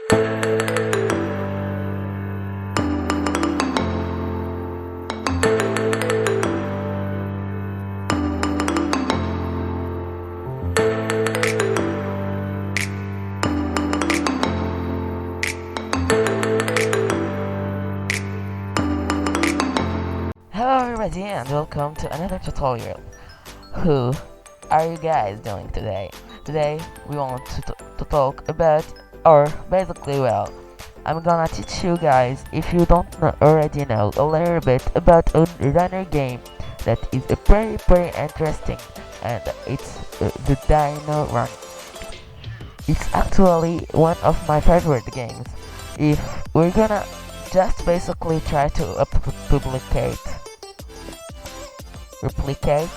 Hello everybody and welcome to another tutorial. Who are you guys doing today? Today we want to talk about, or basically, well, I'm gonna teach you guys, if you don't already know, a little bit about a runner game that is very interesting, and it's the Dino Run. It's actually one of my favorite games. If we're gonna just basically try to replicate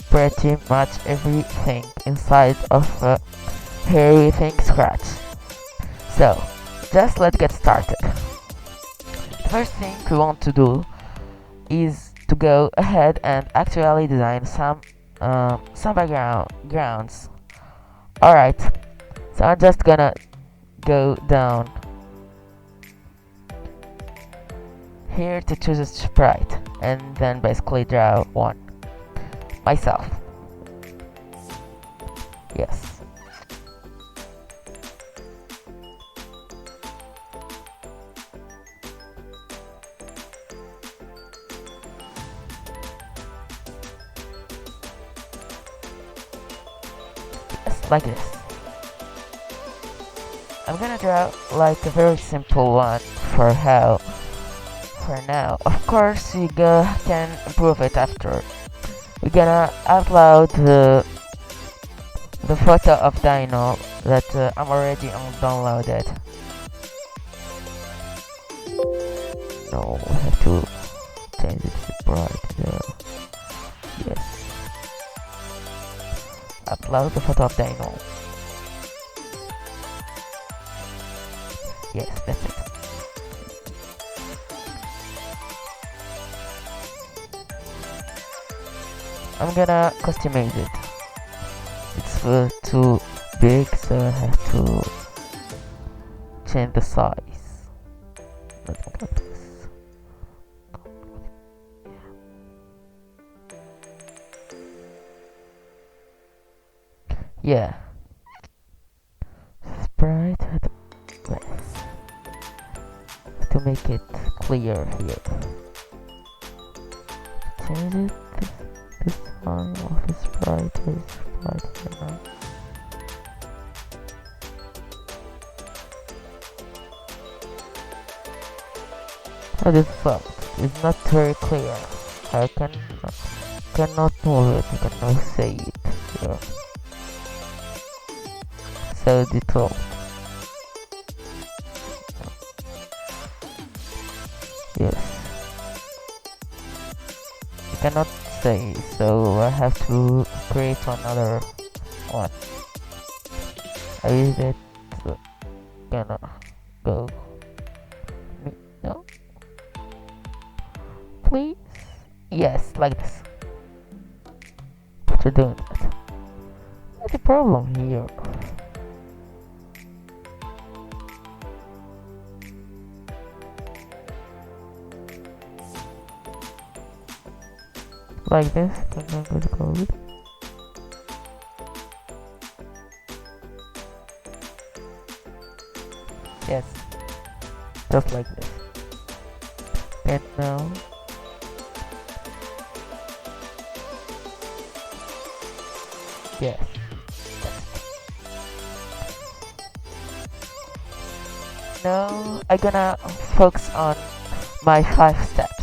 pretty much everything inside of everything scratch. So, just let's get started. The first thing we want to do is to go ahead and actually design some backgrounds. Alright, so I'm just gonna go down here to choose a sprite and then basically draw one myself. Yes. Yes, like this. I'm gonna draw like a very simple one for now. Of course, you can improve it after. We're gonna upload the photo of Dino that I'm already downloaded. No, we have to change it to bright. Yes. Upload the photo of Dino. Yes, that's it. I'm gonna customize it. It's too big, so I have to change the size. Let's go like this. Yeah. Sprite to make it clear here. Change it. This one of the sprite is right here now. Oh, this sucks. It's not very clear. I cannot move it. I cannot say it here. So detailed. Yes. I cannot say, so I have to create another one. I use it. Gonna go. No. Please. Yes, like this. What you're doing that? What's the problem here? Like this, I'm gonna go code. Yes, just like this. And now, yes. Now I'm gonna focus on my 5 steps.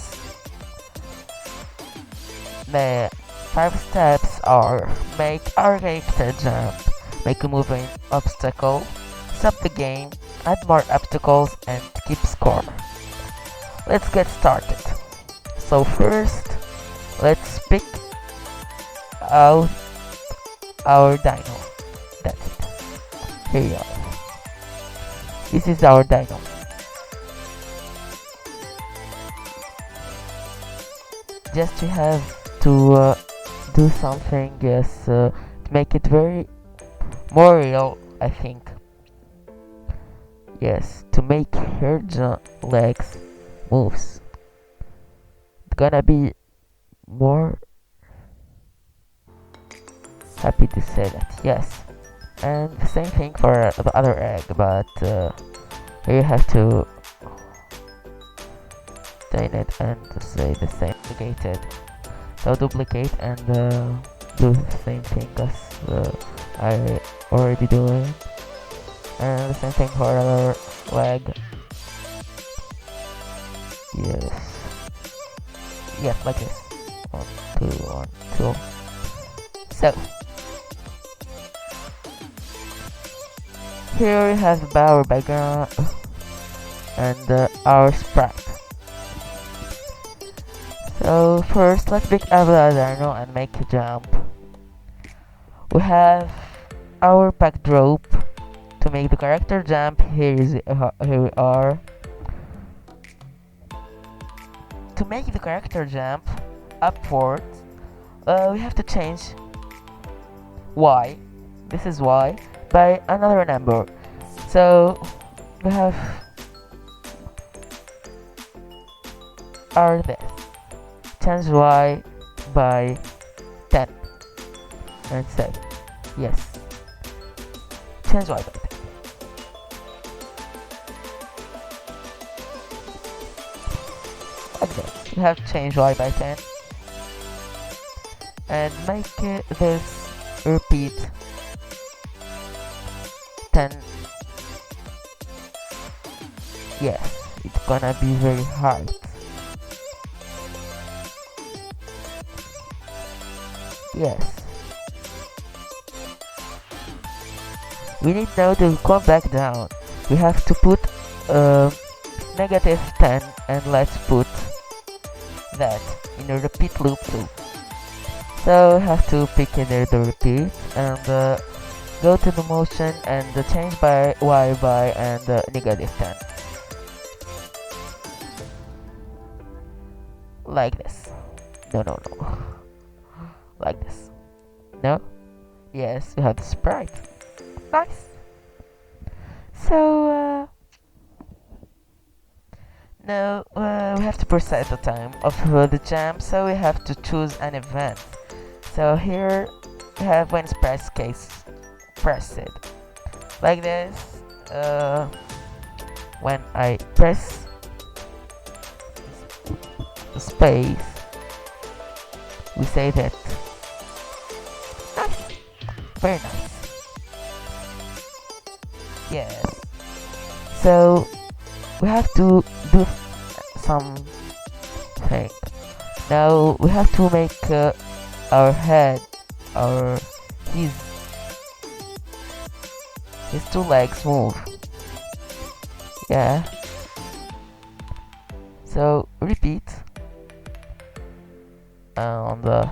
The 5 steps are: make a character jump, make a moving obstacle, stop the game, add more obstacles, and keep score. Let's get started. So first, let's pick out our dino. That's it. Here you are. This is our dino. Just you have to do something, yes, to make it more real, I think. Yes, to make her legs moves. It's gonna be more happy to say that. Yes, and the same thing for the other egg, but here you have to turn it and say the same duplicated. So duplicate and do the same thing as I already doing, and the same thing for other leg. Yes, yes, like this. 1, 2, 1, 2. So here we have our background and our sprite. So first, let's pick our dino and make a jump. We have our packed rope to make the character jump. Here we are. To make the character jump upwards, we have to change y. This is y by another number. So we have our this. Change y by 10 and say yes. Change y by 10. Like that. You have to change y by 10 and make this repeat 10. Yes, it's gonna be very hard. Yes. We need now to come back down. We have to put negative 10 and let's put that in a repeat loop too. So we have to pick either the repeat and go to the motion and change by y by and negative 10. Like this. No. Like this. No? Yes, we have the sprite. Nice. So now we have to preset the time of the jump, so we have to choose an event. So here we have when press case press it. Like this. When I press the space, we say that. Nice. Very nice. Yes. So we have to do something. Now we have to make our head, his two legs move. Yeah. So repeat on the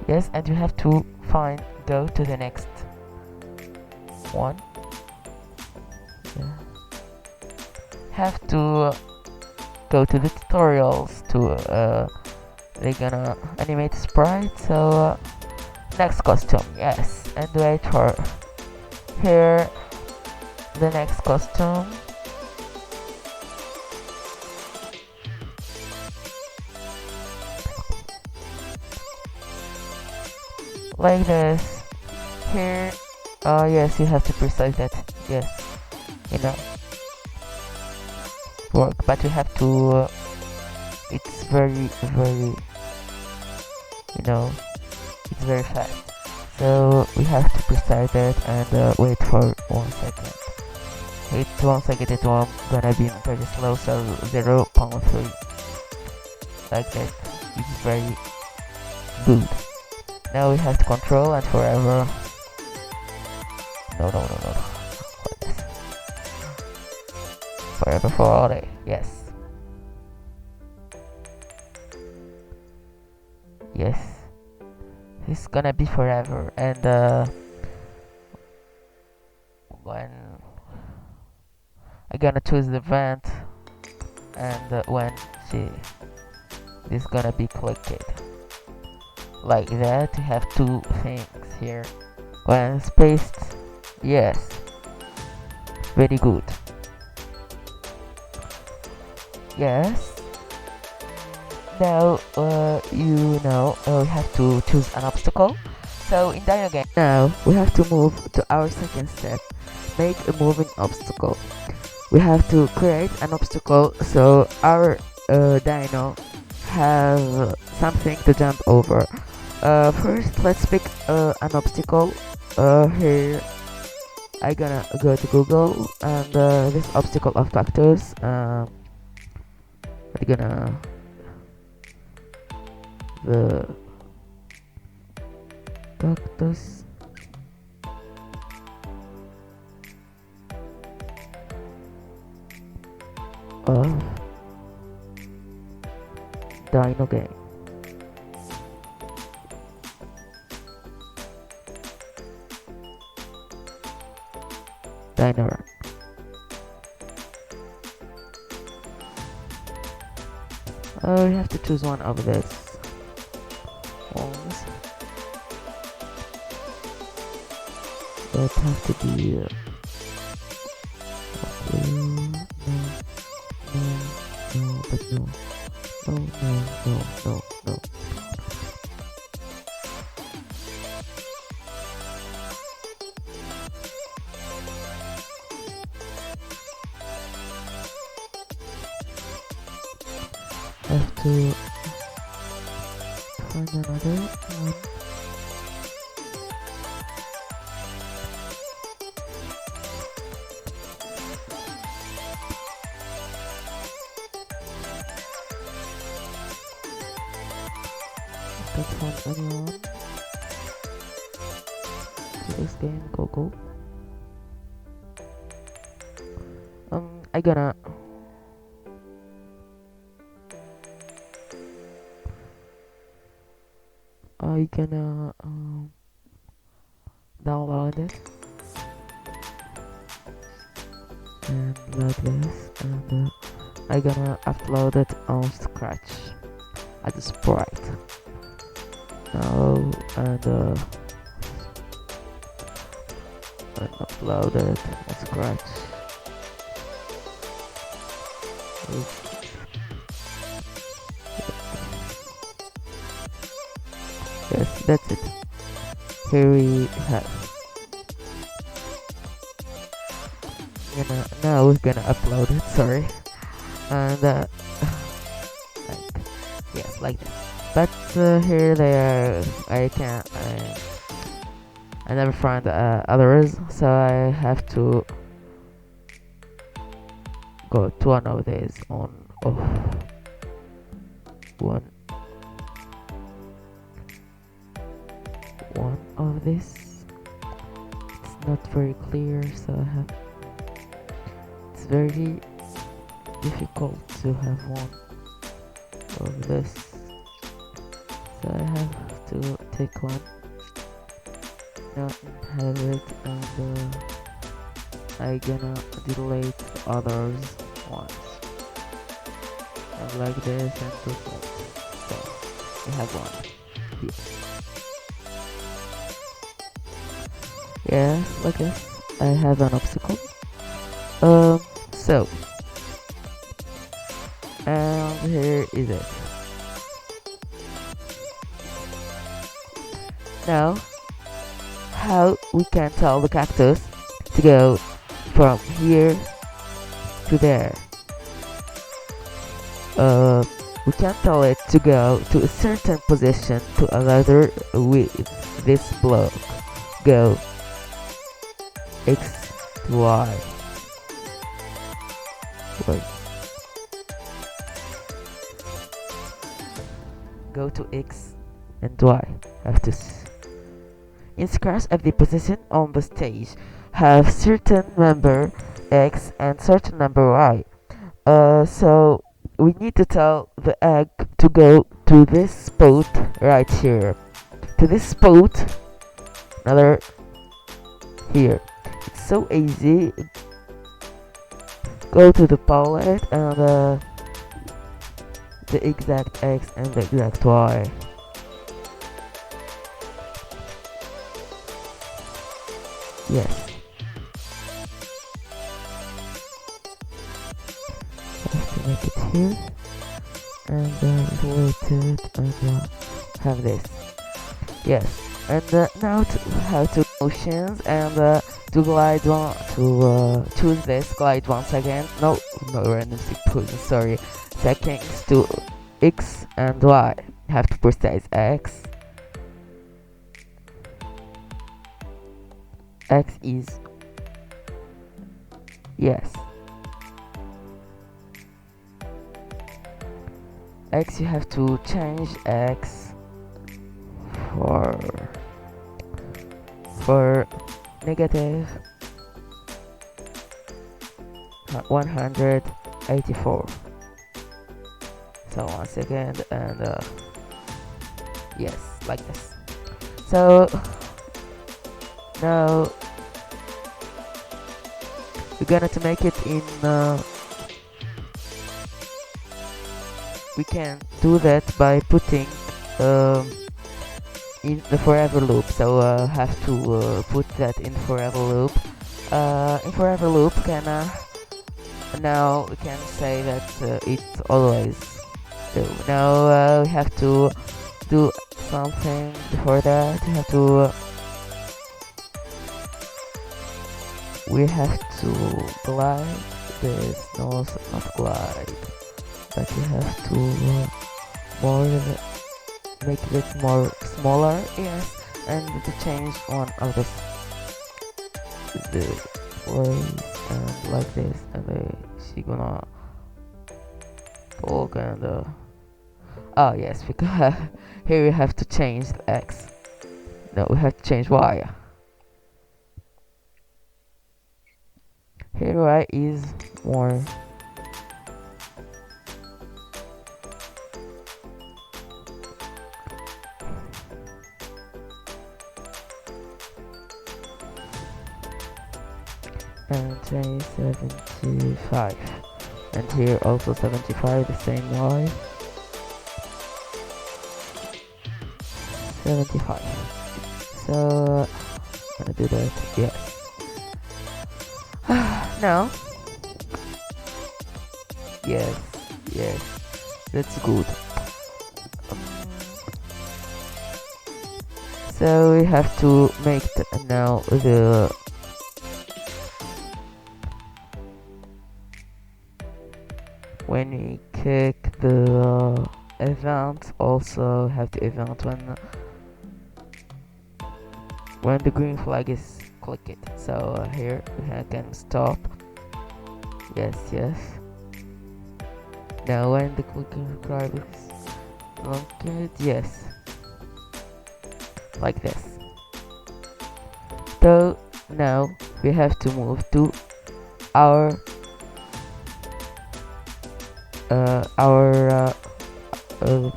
yes, and you have to go to the next one. Yeah. Have to go to the tutorials to they're gonna animate sprite. So next costume, yes, and wait for here the next costume. Like this. Here, yes, you have to precise that. Yes, you know, work, but you have to. It's very, it's very fast. So we have to precise that and wait for 1 second. Wait 1 second, it won't gonna be very slow. So 0.3, like that. It's very good. Now we have to control and forever. No. Like this. Forever for all day. Yes. Yes. It's gonna be forever. And when I'm gonna choose the event and when she this gonna be clicked like that. You have two things here. When spaced, yes, very good. Yes. Now we have to choose an obstacle. So in dino game now we have to move to our second step, make a moving obstacle. We have to create an obstacle so our dino have something to jump over. First let's pick an obstacle. Here I gonna go to Google, and this obstacle of cactus, I'm gonna the cactus of dino game. Dino run. We have to choose one of this ones. That have to be no. Have to find another one. Can't find anyone. To this game, go. I gonna download it and load this, and I gonna upload it on Scratch as a sprite now, and upload it on Scratch. Yes, that's it. Here we have. Now we're gonna upload it. Sorry, and like that. But here they are. I never find others, so I have to go to one of these on one of this. It's not very clear, so it's very difficult to have one of this, so I have to take one, not have it, and I gonna delete the others ones, and like this and default. So we have one here. Yeah, like this. I have an obstacle. So and here is it. Now, how we can tell the cactus to go from here to there? We can tell it to go to a certain position to another with this block. Go X to Y. Wait. Go to X and Y. Have to in Scratch, every position on the stage have certain number X and certain number Y. So we need to tell the egg to go to this spot right here. To this spot, another here. It's so easy. Go to the palette and the exact X and the exact Y. Yes. I have to make it here and delete it and have this. Yes. And now to how to motions and to glide one to choose this glide once again. No random sequence. Sorry. Settings to X and Y. Have to precise X. X is yes. X you have to change X for negative 184. So once again and yes, like this. So now we're gonna to make it in we can do that by putting in the forever loop. So have to put that in forever loop. In forever loop can now we can say that it's always do. Now we have to do something before that. We have to glide this, no, not glide, but we have to make it more smaller, yes, and to change one of the place and like this, and she gonna talk and oh yes, because here we have to change the X. No, we have to change Y. Here Y is more and change 75, and here also 75, the same Y. 75. So I'm gonna do that. Yes. Now. Yes. Yes. That's good. So we have to make now the when we click the event, also have the event when the green flag is click it. So here we can stop. Yes, yes. Now when the clicking flag is click, yes, like this. So now we have to move to our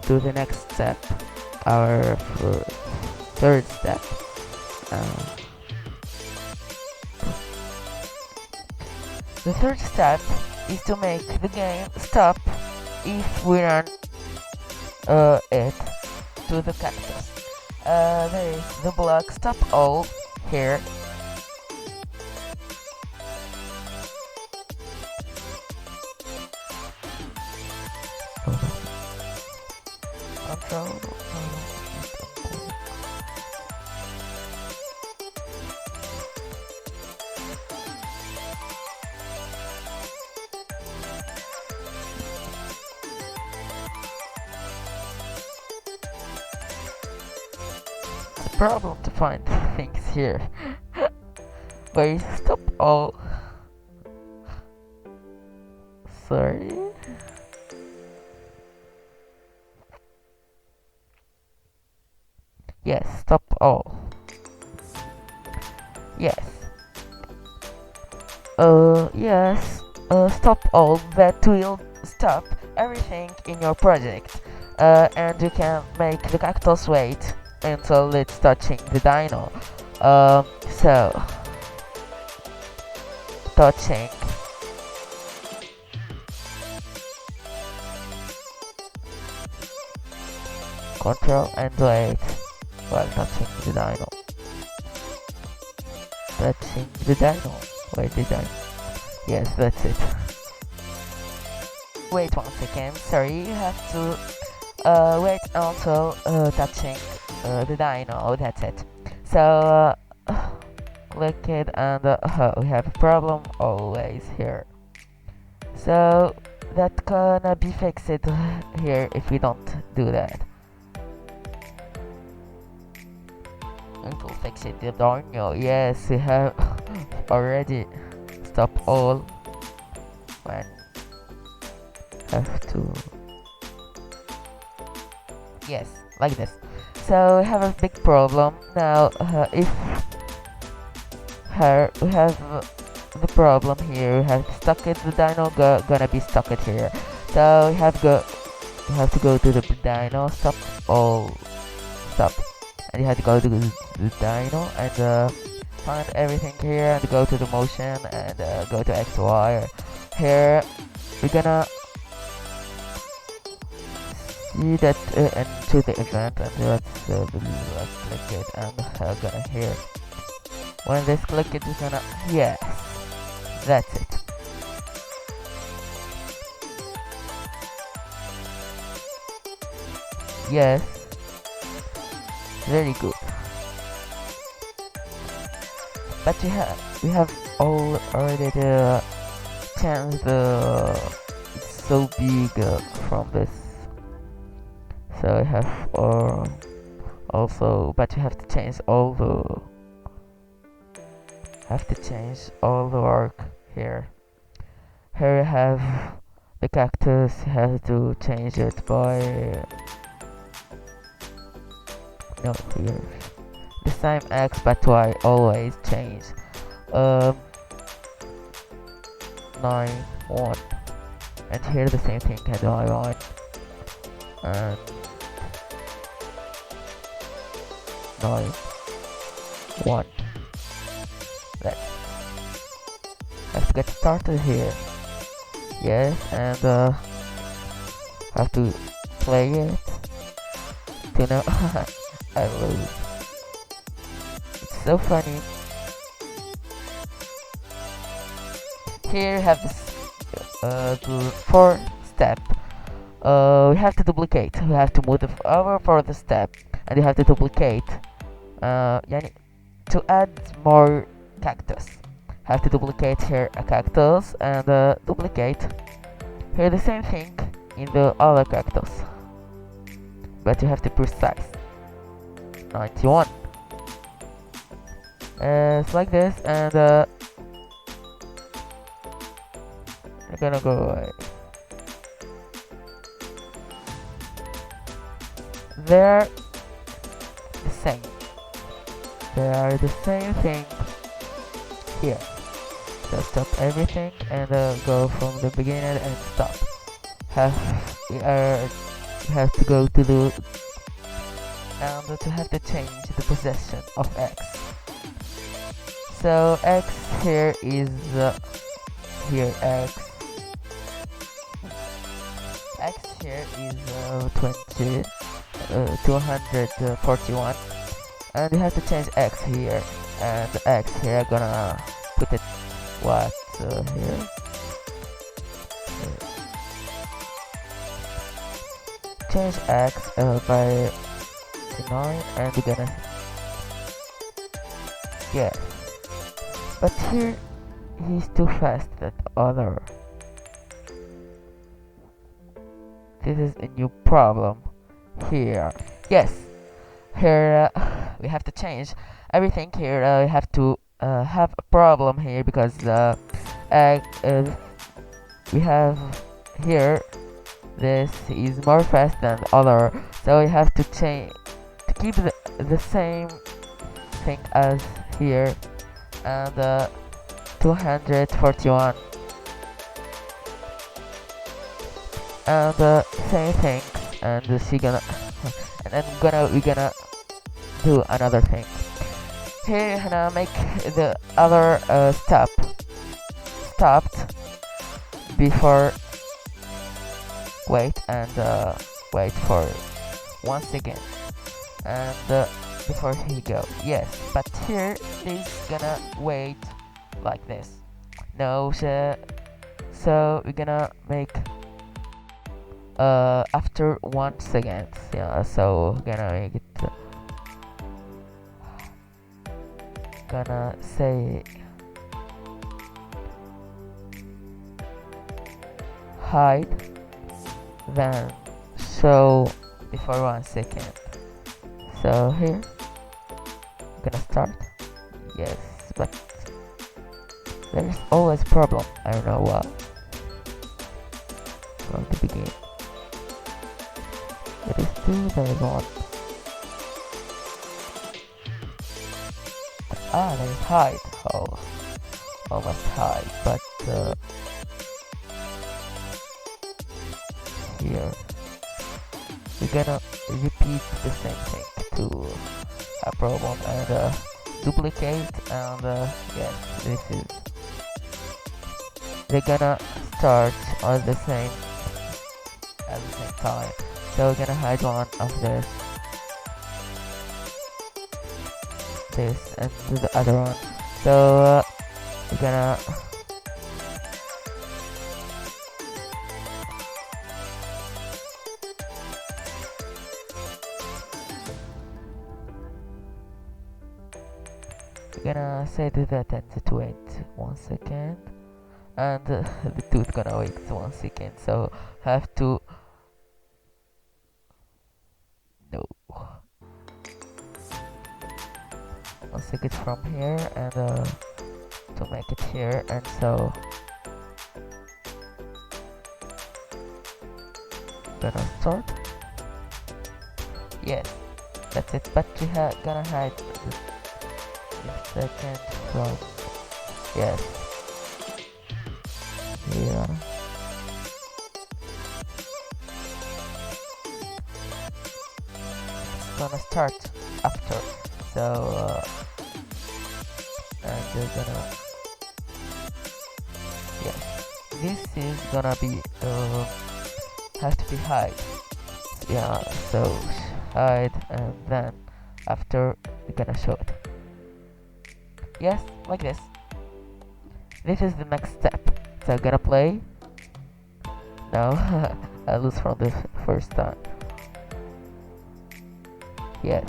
to the next step, our third step. The third step is to make the game stop if we run it to the cactus. There is the block stop all here. Control. Problem to find things here. But you stop all. Sorry. Yes, stop all. Yes. Yes. Stop all. That will stop everything in your project. And you can make the cactus wait until it's touching the dino. So touching control and wait while touching the dino. Touching the dino. Wait, the dino. Yes, that's it. Wait 1 second. Sorry, you have to wait until touching the dino. That's it. So click it and we have a problem always here. So that's gonna be fixed here if we don't do that. It will fix it, the dino. Yes, we have already stopped all when have to. Yes, like this. So we have a big problem now. If we have the problem here, we have stuck it. The dino gonna be stuck it here. So we have to go to the dino. Stop all. Stop. And you have to go to the dino and find everything here and go to the motion and go to X Y. Here we're gonna see that into the event and let's click it and gonna here. When this click it is gonna, yes, that's it. Yes, very good. But we have already the chance it's so big from this. So we have also, but you have to change all the work here. Here you have the cactus. You have to change it by no here the same X but Y always change 9 1 and here the same thing and Y 1 and 9 1. Let's have to get started here. Yes, and have to play it to know. I lose. It's so funny. Here we have this the 4 step. We have to duplicate. We have to move over for the step, and you have to duplicate. To add more cactus, have to duplicate here a cactus and duplicate here the same thing in the other cactus, but you have to precise 91. It's like this, and I'm gonna go away. They're the same. They are the same thing here. So stop everything and go from the beginning and stop. You have to go to the and to have to change the position of X. So X here is here X here is 241, and you have to change X here, and X here gonna put it what here. Change X by 9 and we're gonna, yeah, but here he's too fast that other. This is a new problem here. Yes, here we have to change everything here. We have to have a problem here because we have here this is more fast than other, so we have to change to keep the same thing as here, and 241 and same thing, and she gonna and then we're gonna do another thing here. Gonna make the other stopped before wait and wait for once again. And before he go, yes, but here he's gonna wait like this. No, so we're gonna make after 1 second. Yeah, so gonna make it gonna say hide, then show before 1 second. So here gonna start. Yes, but there's always problem. I don't know why. From the beginning, it is still very long. There's hide. Oh, almost hide, but here we're gonna repeat the same thing to a problem and duplicate, and yes, this is they're gonna start at the same time. So we're gonna hide one of this and do the other one. So we're gonna say to that and to wait 1 second, and the tooth gonna wait 1 second. So have to no 1 second from here and to make it here, and so gonna start. Yes, that's it. But we gonna hide the second from yes here. Gonna start after. So and we're gonna yes, this is gonna be has to be hide. Yeah, so hide, and then after we're gonna show it. Yes, like this. This is the next step. So I'm gonna play. No, I lose from the first time. Yes,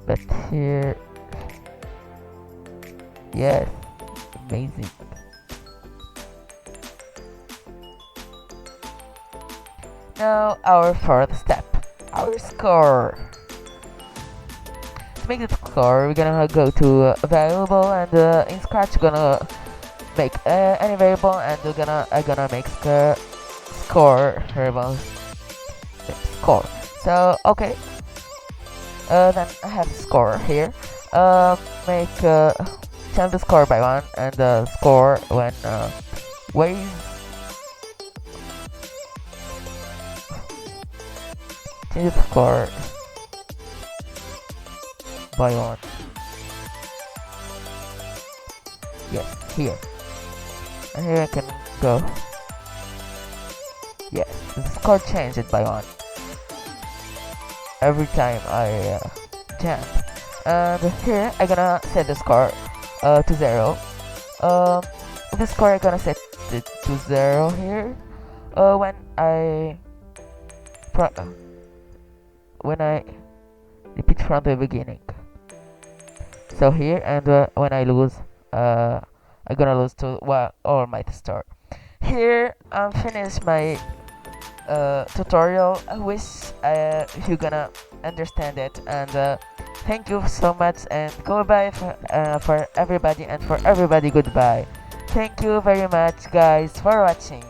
but here, yes, amazing. Now our fourth step, our score. To make the score, we're gonna go to variable, and in Scratch gonna make any variable, and I'm gonna make score variable score. So okay, then I have score here. Make change the score by 1, and score when weighs change the score by 1. Yes, here. And here I can go. Yes, the score changed by 1 every time I jump. And here I'm gonna set the score to 0. The score I'm gonna set it to 0 here when I repeat from the beginning. So here, and when I lose, I'm gonna lose to all my star. Here I'm finished my tutorial. I wish you gonna understand it, and thank you so much, and goodbye for everybody, and for everybody goodbye. Thank you very much guys for watching.